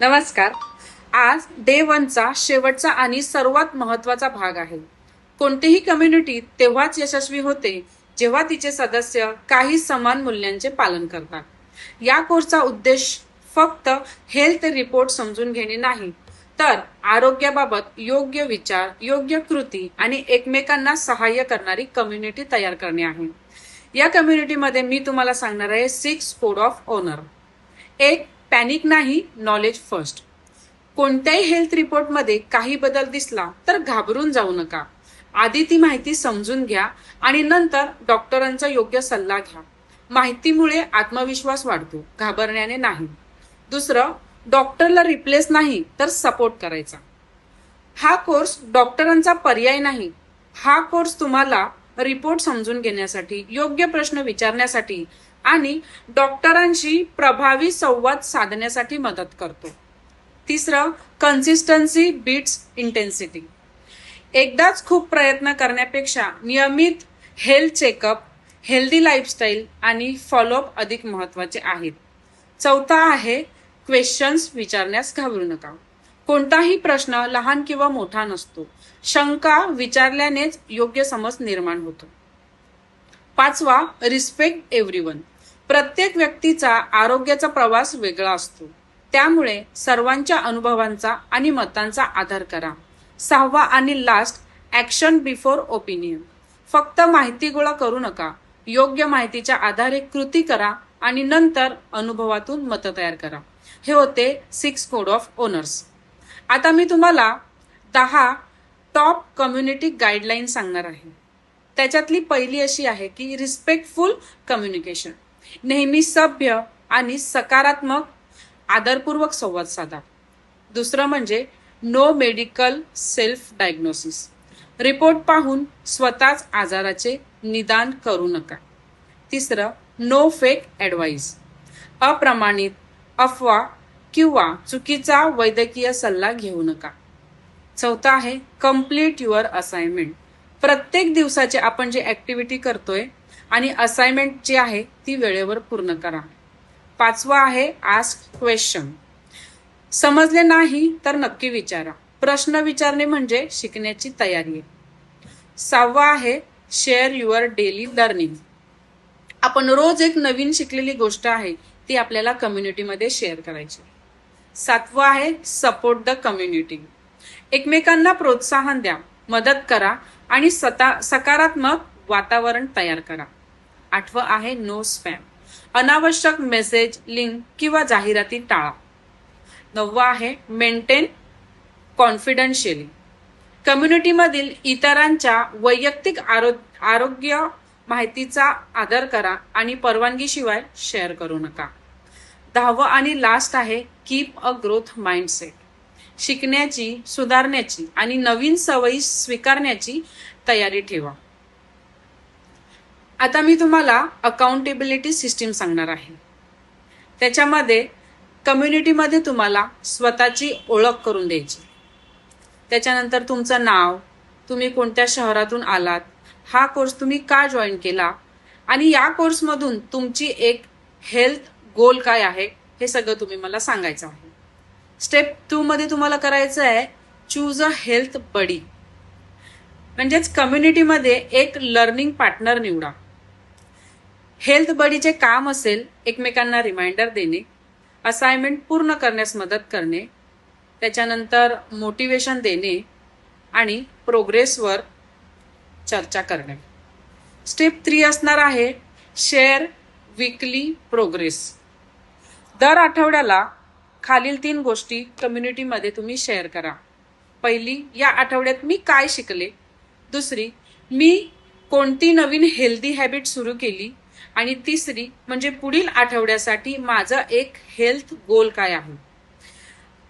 नमस्कार. आज डे 1चा शेवटचा आणि सर्वात महत्त्वाचा भाग आहे. कोणतीही कम्युनिटी तेव्हाच यशस्वी होते जेव्हा तिचे सदस्य काही समान मूल्यांचे पालन करतात. या कोर्सचा उद्देश फक्त हेल्थ रिपोर्ट समजून घेणे नाही, तर आरोग्याबाबत योग्य विचार, योग्य कृती आणि एकमेकांना सहाय्य करणारी कम्युनिटी तयार करणे आहे. या कम्युनिटीमध्ये मी तुम्हाला सांगणार आहे 6 कोड ऑफ ऑनर. एक, पॅनिक नाही, नॉलेज फर्स्ट. कोणत्याही हेल्थ रिपोर्टमध्ये काही बदल दिसला तर घाबरून जाऊ नका. आधी ती माहिती समजून घ्या आणि नंतर डॉक्टरांचा योग्य सल्ला घ्या. माहितीमुळे आत्मविश्वास वाढतो, घाबरण्याने नाही. दुसरं, डॉक्टरला रिप्लेस नाही तर सपोर्ट करायचा. हा कोर्स डॉक्टरांचा पर्याय नाही. हा कोर्स तुम्हाला रिपोर्ट समजून घेण्यासाठी, योग्य प्रश्न विचारण्यासाठी आणि डॉक्टरांशी प्रभावी संवाद साधण्यासाठी मदत करतो. तिसरं, कन्सिस्टन्सी बीट्स इंटेन्सिटी. एकदाच खूप प्रयत्न करण्यापेक्षा नियमित हेल्थ चेकअप, हेल्दी लाईफस्टाईल आणि फॉलोअप अधिक महत्त्वाचे आहेत. चौथा आहे, क्वेश्चन्स विचारण्यास घाबरू नका. कोणताही प्रश्न लहान किंवा मोठा नसतो. शंका विचारल्यानेच योग्य समज निर्माण होतो. पाचवा, रिस्पेक्ट एव्हरीवन. प्रत्येक व्यक्तीचा आरोग्याचा प्रवास वेगळा असतो, त्यामुळे सर्वांच्या अनुभवांचा आणि मतांचा आदर करा. सहावा आणि लास्ट, ॲक्शन बिफोर ओपिनियन. फक्त माहिती गोळा करू नका. योग्य माहितीच्या आधारे कृती करा आणि नंतर अनुभवातून मतं तयार करा. हे होते 6 कोड ऑफ ओनर्स. आता मी तुम्हाला 10 टॉप कम्युनिटी गाईडलाईन सांगणार आहे. त्याच्यातली पहिली अशी आहे की रिस्पेक्टफुल कम्युनिकेशन. नेहमी सभ्य आणि सकारात्मक आदरपूर्वक संवाद साधा. दुसरं म्हणजे no medical self diagnosis. Report पाहून स्वतःच आजाराचे निदान करू नका. तिसरं, नो फेक ॲडवाईस. अप्रमाणित, अफवा किंवा चुकीचा वैद्यकीय सल्ला घेऊ नका. चौथा आहे, कम्प्लीट युअर असाइनमेंट. प्रत्येक दिवसाचे आपण जे ॲक्टिव्हिटी करतोय आणि असाइनमेंट जी आहे ती वेळेवर पूर्ण करा. पाचवा आहे, आस्क क्वेश्चन. समजले नाही तर नक्की विचारा. प्रश्न विचारणे म्हणजे शिकण्याची तयारी आहे. सहावा आहे, शेअर युअर डेली लर्निंग. आपण रोज एक नवीन शिकलेली गोष्ट आहे ती आपल्याला कम्युनिटीमध्ये शेअर करायची. सातवा आहे, सपोर्ट द कम्युनिटी. एकमेकांना प्रोत्साहन द्या, मदत करा आणि सकारात्मक वातावरण तयार करा. आठवं आहे, नो स्पॅम. अनावश्यक मेसेज, लिंक किंवा जाहिराती टाळा. नववा आहे, मेंटेन कॉन्फिडेन्शियली. कम्युनिटीमधील इतरांच्या वैयक्तिक आरोग्य माहितीचा आदर करा आणि परवानगीशिवाय शेअर करू नका. 10वं आणि लास्ट आहे, कीप अ ग्रोथ माइंडसेट. शिकण्याची, सुधारण्याची आणि नवीन सवयी स्वीकारण्याची तयारी ठेवा. आता मी तुम्हाला अकाउंटेबिलिटी सिस्टीम सांगणार आहे. त्याच्यामध्ये कम्युनिटीमध्ये तुम्हाला स्वतःची ओळख करून द्यायची. त्याच्यानंतर तुमचं नाव, तुम्ही कोणत्या शहरातून आलात, हा कोर्स तुम्ही का जॉईन केला आणि या कोर्समधून तुमची एक हेल्थ गोल काय आहे हे सगळं तुम्ही मला सांगायचं आहे. स्टेप 2 मध्ये तुम्हाला करायचं आहे, चूज अ हेल्थ बडी. म्हणजेच कम्युनिटीमध्ये एक लर्निंग पार्टनर निवडा. हेल्थ बडीचे काम असेल एकमेकांना रिमाइंडर देणे, असाइनमेंट पूर्ण करण्यास मदत करणे, त्याच्यानंतर मोटिवेशन देणे आणि प्रोग्रेसवर चर्चा करणे. स्टेप 3 असणार आहे, शेअर वीकली प्रोग्रेस. दर आठवड्याला खालील 3 गोष्टी कम्युनिटीमध्ये तुम्ही शेअर करा. पहिली, या आठवड्यात मी काय शिकले. दुसरी, मी कोणती नवीन हेल्दी हॅबिट सुरू केली. आणि तिसरी म्हणजे पुढील आठवड्यासाठी माझं एक हेल्थ गोल काय आहे.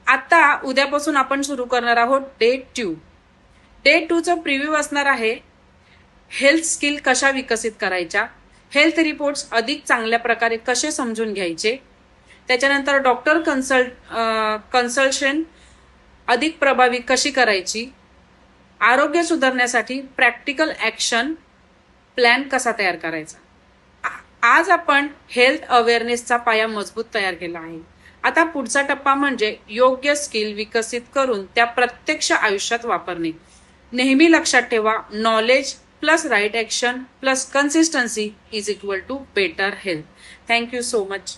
आता उद्यापासून आपण सुरू करणार आहोत डे 2. डे 2चं प्रिव्ह्यू असणार आहे, हेल्थ स्किल कशा विकसित करायच्या, हेल्थ रिपोर्ट्स अधिक चांगल्या प्रकारे कसे समजून घ्यायचे, त्याच्यानंतर डॉक्टर कन्सल्टेशन अधिक प्रभावी कशी करायची, आरोग्य सुधारण्यासाठी प्रॅक्टिकल ॲक्शन प्लॅन कसा तयार करायचा. आज आपण हेल्थ अवेअरनेसचा पाया मजबूत तयार केला आहे आता पुढचा टप्पा म्हणजे योग्य स्किल विकसित करून त्या प्रत्यक्ष आयुष्यात वापरणे. नेहमी लक्षात ठेवा, knowledge plus right action plus consistency is equal to better health. Thank you so much.